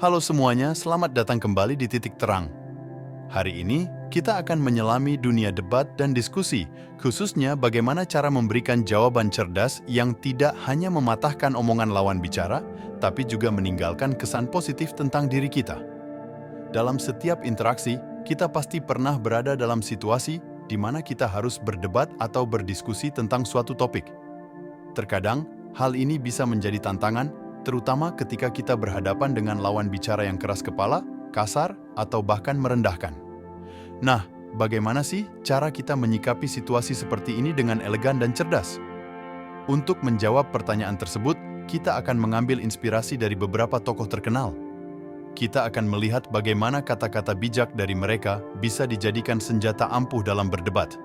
Halo semuanya, selamat datang kembali di Titik Terang. Hari ini, kita akan menyelami dunia debat dan diskusi, khususnya bagaimana cara memberikan jawaban cerdas yang tidak hanya mematahkan omongan lawan bicara, tapi juga meninggalkan kesan positif tentang diri kita. Dalam setiap interaksi, kita pasti pernah berada dalam situasi di mana kita harus berdebat atau berdiskusi tentang suatu topik. Terkadang, hal ini bisa menjadi tantangan, terutama ketika kita berhadapan dengan lawan bicara yang keras kepala, kasar, atau bahkan merendahkan. Nah, bagaimana sih cara kita menyikapi situasi seperti ini dengan elegan dan cerdas? Untuk menjawab pertanyaan tersebut, kita akan mengambil inspirasi dari beberapa tokoh terkenal. Kita akan melihat bagaimana kata-kata bijak dari mereka bisa dijadikan senjata ampuh dalam berdebat.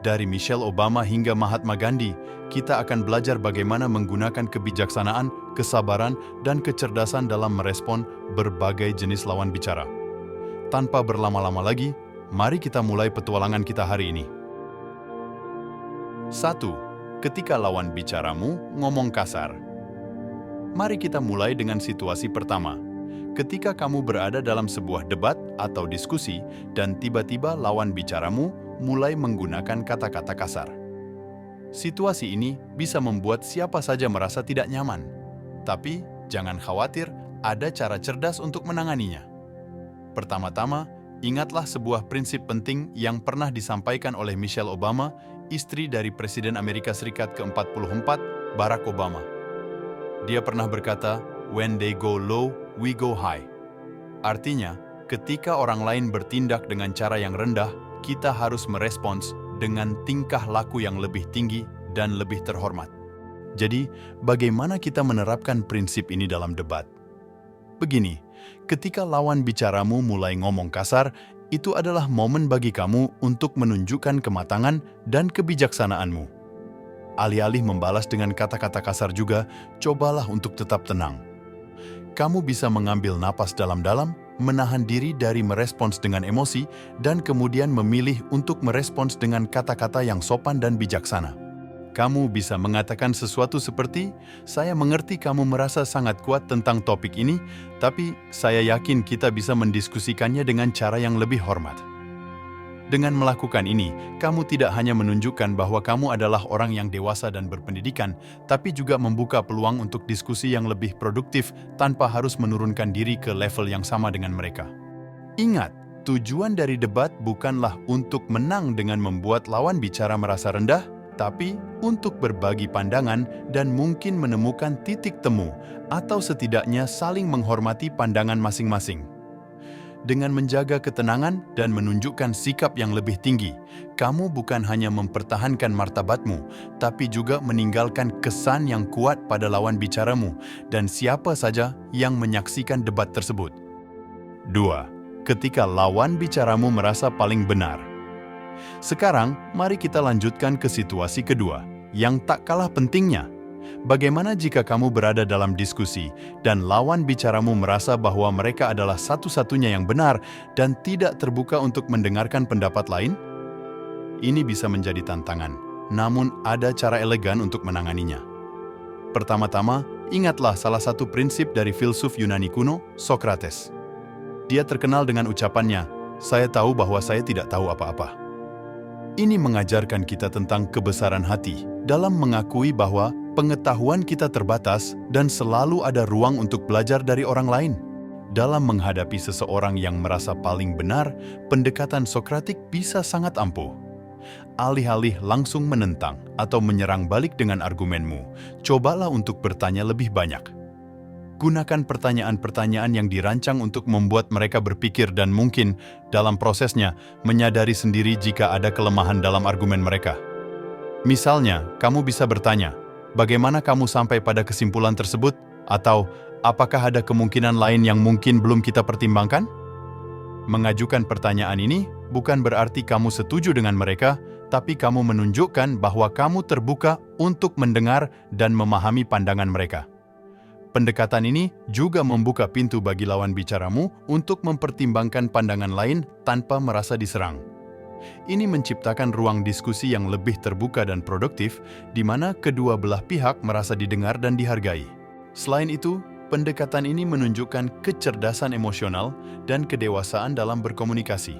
Dari Michelle Obama hingga Mahatma Gandhi, kita akan belajar bagaimana menggunakan kebijaksanaan, kesabaran, dan kecerdasan dalam merespon berbagai jenis lawan bicara. Tanpa berlama-lama lagi, mari kita mulai petualangan kita hari ini. 1. Ketika lawan bicaramu ngomong kasar. Mari kita mulai dengan situasi pertama. Ketika kamu berada dalam sebuah debat atau diskusi dan tiba-tiba lawan bicaramu mulai menggunakan kata-kata kasar. Situasi ini bisa membuat siapa saja merasa tidak nyaman. Tapi, jangan khawatir, ada cara cerdas untuk menanganinya. Pertama-tama, ingatlah sebuah prinsip penting yang pernah disampaikan oleh Michelle Obama, istri dari Presiden Amerika Serikat ke-44, Barack Obama. Dia pernah berkata, "When they go low, we go high." Artinya, ketika orang lain bertindak dengan cara yang rendah, kita harus merespons dengan tingkah laku yang lebih tinggi dan lebih terhormat. Jadi, bagaimana kita menerapkan prinsip ini dalam debat? Begini, ketika lawan bicaramu mulai ngomong kasar, itu adalah momen bagi kamu untuk menunjukkan kematangan dan kebijaksanaanmu. Alih-alih membalas dengan kata-kata kasar juga, cobalah untuk tetap tenang. Kamu bisa mengambil napas dalam-dalam, menahan diri dari merespons dengan emosi, dan kemudian memilih untuk merespons dengan kata-kata yang sopan dan bijaksana. Kamu bisa mengatakan sesuatu seperti, "Saya mengerti kamu merasa sangat kuat tentang topik ini, tapi saya yakin kita bisa mendiskusikannya dengan cara yang lebih hormat." Dengan melakukan ini, kamu tidak hanya menunjukkan bahwa kamu adalah orang yang dewasa dan berpendidikan, tapi juga membuka peluang untuk diskusi yang lebih produktif tanpa harus menurunkan diri ke level yang sama dengan mereka. Ingat, tujuan dari debat bukanlah untuk menang dengan membuat lawan bicara merasa rendah, tapi untuk berbagi pandangan dan mungkin menemukan titik temu atau setidaknya saling menghormati pandangan masing-masing. Dengan menjaga ketenangan dan menunjukkan sikap yang lebih tinggi, kamu bukan hanya mempertahankan martabatmu, tapi juga meninggalkan kesan yang kuat pada lawan bicaramu dan siapa saja yang menyaksikan debat tersebut. 2. Ketika lawan bicaramu merasa paling benar. Sekarang, mari kita lanjutkan ke situasi kedua, yang tak kalah pentingnya. Bagaimana jika kamu berada dalam diskusi dan lawan bicaramu merasa bahwa mereka adalah satu-satunya yang benar dan tidak terbuka untuk mendengarkan pendapat lain? Ini bisa menjadi tantangan, namun ada cara elegan untuk menanganinya. Pertama-tama, ingatlah salah satu prinsip dari filsuf Yunani kuno, Socrates. Dia terkenal dengan ucapannya, "Saya tahu bahwa saya tidak tahu apa-apa." Ini mengajarkan kita tentang kebesaran hati dalam mengakui bahwa pengetahuan kita terbatas dan selalu ada ruang untuk belajar dari orang lain. Dalam menghadapi seseorang yang merasa paling benar, pendekatan Sokratik bisa sangat ampuh. Alih-alih langsung menentang atau menyerang balik dengan argumenmu, cobalah untuk bertanya lebih banyak. Gunakan pertanyaan-pertanyaan yang dirancang untuk membuat mereka berpikir dan mungkin, dalam prosesnya, menyadari sendiri jika ada kelemahan dalam argumen mereka. Misalnya, kamu bisa bertanya, "Bagaimana kamu sampai pada kesimpulan tersebut?" Atau, "Apakah ada kemungkinan lain yang mungkin belum kita pertimbangkan?" Mengajukan pertanyaan ini bukan berarti kamu setuju dengan mereka, tapi kamu menunjukkan bahwa kamu terbuka untuk mendengar dan memahami pandangan mereka. Pendekatan ini juga membuka pintu bagi lawan bicaramu untuk mempertimbangkan pandangan lain tanpa merasa diserang. Ini menciptakan ruang diskusi yang lebih terbuka dan produktif, di mana kedua belah pihak merasa didengar dan dihargai. Selain itu, Pendekatan ini menunjukkan kecerdasan emosional dan kedewasaan dalam berkomunikasi.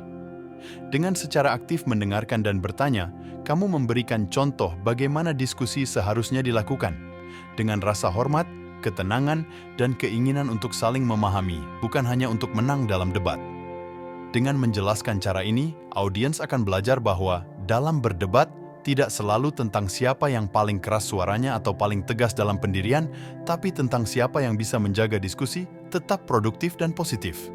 Dengan secara aktif mendengarkan dan bertanya, kamu memberikan contoh bagaimana diskusi seharusnya dilakukan, dengan rasa hormat, ketenangan, dan keinginan untuk saling memahami, bukan hanya untuk menang dalam debat. Dengan menjelaskan cara ini, audiens akan belajar bahwa dalam berdebat, tidak selalu tentang siapa yang paling keras suaranya atau paling tegas dalam pendirian, tapi tentang siapa yang bisa menjaga diskusi tetap produktif dan positif.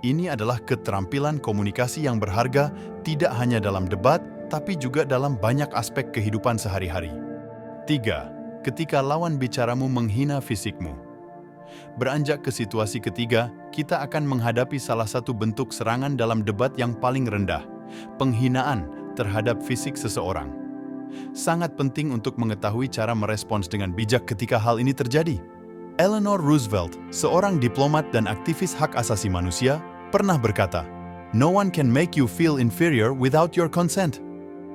Ini adalah keterampilan komunikasi yang berharga tidak hanya dalam debat, tapi juga dalam banyak aspek kehidupan sehari-hari. 3. Ketika lawan bicaramu menghina fisikmu. Beranjak ke situasi ketiga, kita akan menghadapi salah satu bentuk serangan dalam debat yang paling rendah, penghinaan terhadap fisik seseorang. Sangat penting untuk mengetahui cara merespons dengan bijak ketika hal ini terjadi. Eleanor Roosevelt, seorang diplomat dan aktivis hak asasi manusia, pernah berkata, "No one can make you feel inferior without your consent."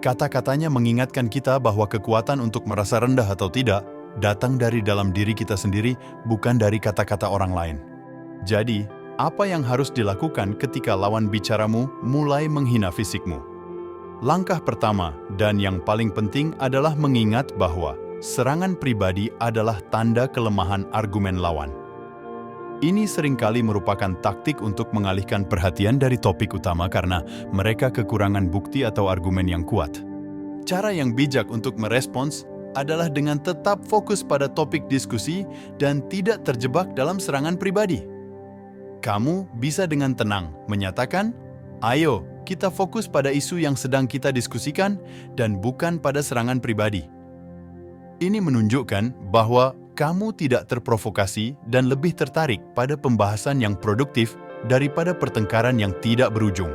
Kata-katanya mengingatkan kita bahwa kekuatan untuk merasa rendah atau tidak datang dari dalam diri kita sendiri, bukan dari kata-kata orang lain. Jadi, apa yang harus dilakukan ketika lawan bicaramu mulai menghina fisikmu? Langkah pertama dan yang paling penting adalah mengingat bahwa serangan pribadi adalah tanda kelemahan argumen lawan. Ini seringkali merupakan taktik untuk mengalihkan perhatian dari topik utama karena mereka kekurangan bukti atau argumen yang kuat. Cara yang bijak untuk merespons adalah dengan tetap fokus pada topik diskusi dan tidak terjebak dalam serangan pribadi. Kamu bisa dengan tenang menyatakan, "Ayo, kita fokus pada isu yang sedang kita diskusikan dan bukan pada serangan pribadi." Ini menunjukkan bahwa kamu tidak terprovokasi dan lebih tertarik pada pembahasan yang produktif daripada pertengkaran yang tidak berujung.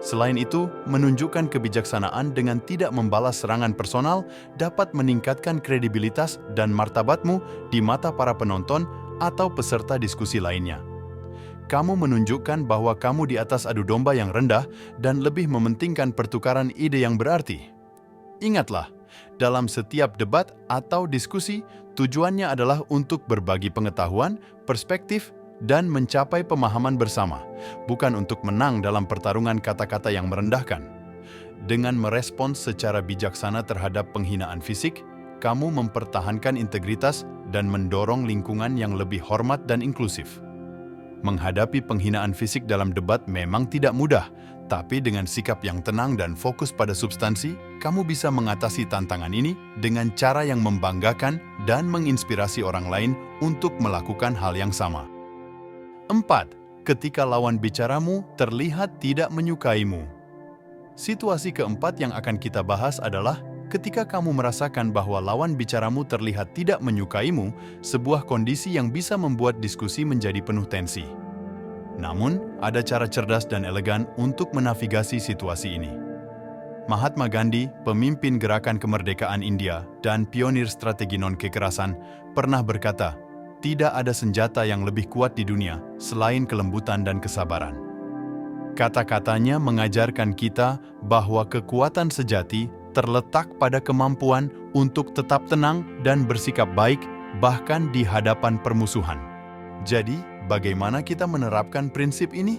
Selain itu, menunjukkan kebijaksanaan dengan tidak membalas serangan personal dapat meningkatkan kredibilitas dan martabatmu di mata para penonton atau peserta diskusi lainnya. Kamu menunjukkan bahwa kamu di atas adu domba yang rendah dan lebih mementingkan pertukaran ide yang berarti. Ingatlah, dalam setiap debat atau diskusi, tujuannya adalah untuk berbagi pengetahuan, perspektif, dan mencapai pemahaman bersama, bukan untuk menang dalam pertarungan kata-kata yang merendahkan. Dengan merespons secara bijaksana terhadap penghinaan fisik, kamu mempertahankan integritas dan mendorong lingkungan yang lebih hormat dan inklusif. Menghadapi penghinaan fisik dalam debat memang tidak mudah, tapi dengan sikap yang tenang dan fokus pada substansi, kamu bisa mengatasi tantangan ini dengan cara yang membanggakan dan menginspirasi orang lain untuk melakukan hal yang sama. 4. Ketika lawan bicaramu terlihat tidak menyukaimu. Situasi keempat yang akan kita bahas adalah ketika kamu merasakan bahwa lawan bicaramu terlihat tidak menyukaimu, sebuah kondisi yang bisa membuat diskusi menjadi penuh tensi. Namun, ada cara cerdas dan elegan untuk menavigasi situasi ini. Mahatma Gandhi, pemimpin gerakan kemerdekaan India dan pionir strategi non-kekerasan, pernah berkata, "Tidak ada senjata yang lebih kuat di dunia selain kelembutan dan kesabaran." Kata-katanya mengajarkan kita bahwa kekuatan sejati terletak pada kemampuan untuk tetap tenang dan bersikap baik bahkan di hadapan permusuhan. Jadi, bagaimana kita menerapkan prinsip ini?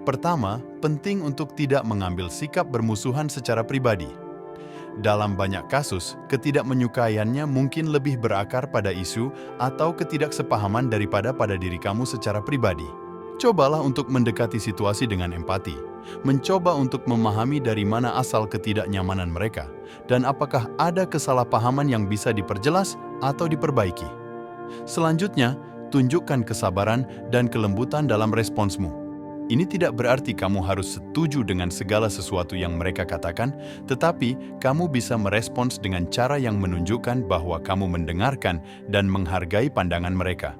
Pertama, penting untuk tidak mengambil sikap bermusuhan secara pribadi. Dalam banyak kasus, ketidakmenyukaiannya mungkin lebih berakar pada isu atau ketidaksepahaman daripada pada diri kamu secara pribadi. Cobalah untuk mendekati situasi dengan empati, mencoba untuk memahami dari mana asal ketidaknyamanan mereka, dan apakah ada kesalahpahaman yang bisa diperjelas atau diperbaiki. Selanjutnya, tunjukkan kesabaran dan kelembutan dalam responsmu. Ini tidak berarti kamu harus setuju dengan segala sesuatu yang mereka katakan, tetapi kamu bisa merespons dengan cara yang menunjukkan bahwa kamu mendengarkan dan menghargai pandangan mereka.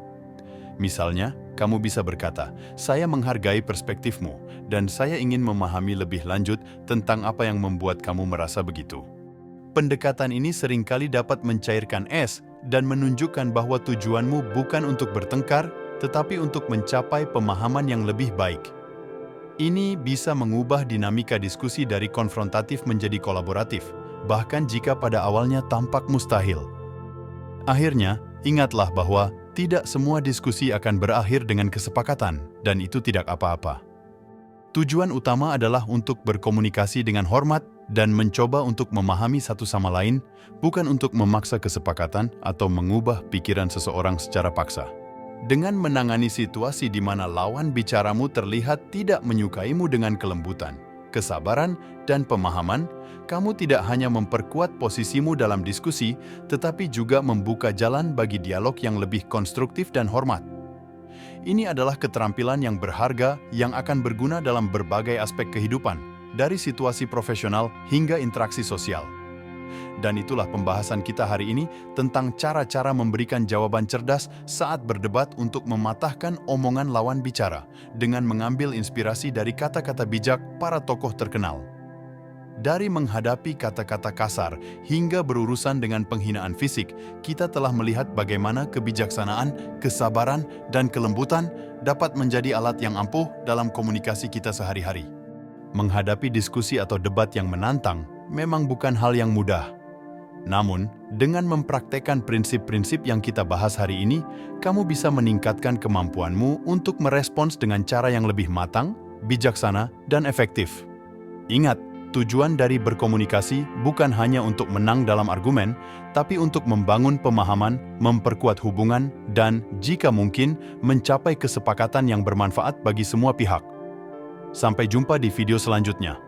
Misalnya, kamu bisa berkata, "Saya menghargai perspektifmu, dan saya ingin memahami lebih lanjut tentang apa yang membuat kamu merasa begitu." Pendekatan ini seringkali dapat mencairkan es dan menunjukkan bahwa tujuanmu bukan untuk bertengkar, tetapi untuk mencapai pemahaman yang lebih baik. Ini bisa mengubah dinamika diskusi dari konfrontatif menjadi kolaboratif, bahkan jika pada awalnya tampak mustahil. Akhirnya, ingatlah bahwa Tidak semua diskusi akan berakhir dengan kesepakatan, dan itu tidak apa-apa. Tujuan utama adalah untuk berkomunikasi dengan hormat dan mencoba untuk memahami satu sama lain, bukan untuk memaksa kesepakatan atau mengubah pikiran seseorang secara paksa. Dengan menangani situasi di mana lawan bicaramu terlihat tidak menyukaimu dengan kelembutan, kesabaran, dan pemahaman, kamu tidak hanya memperkuat posisimu dalam diskusi, tetapi juga membuka jalan bagi dialog yang lebih konstruktif dan hormat. Ini adalah keterampilan yang berharga yang akan berguna dalam berbagai aspek kehidupan, dari situasi profesional hingga interaksi sosial. Dan itulah pembahasan kita hari ini tentang cara-cara memberikan jawaban cerdas saat berdebat untuk mematahkan omongan lawan bicara dengan mengambil inspirasi dari kata-kata bijak para tokoh terkenal. Dari menghadapi kata-kata kasar hingga berurusan dengan penghinaan fisik, kita telah melihat bagaimana kebijaksanaan, kesabaran, dan kelembutan dapat menjadi alat yang ampuh dalam komunikasi kita sehari-hari. Menghadapi diskusi atau debat yang menantang memang bukan hal yang mudah. Namun, dengan mempraktekkan prinsip-prinsip yang kita bahas hari ini, kamu bisa meningkatkan kemampuanmu untuk merespons dengan cara yang lebih matang, bijaksana, dan efektif. Ingat, tujuan dari berkomunikasi bukan hanya untuk menang dalam argumen, tapi untuk membangun pemahaman, memperkuat hubungan, dan, jika mungkin, mencapai kesepakatan yang bermanfaat bagi semua pihak. Sampai jumpa di video selanjutnya.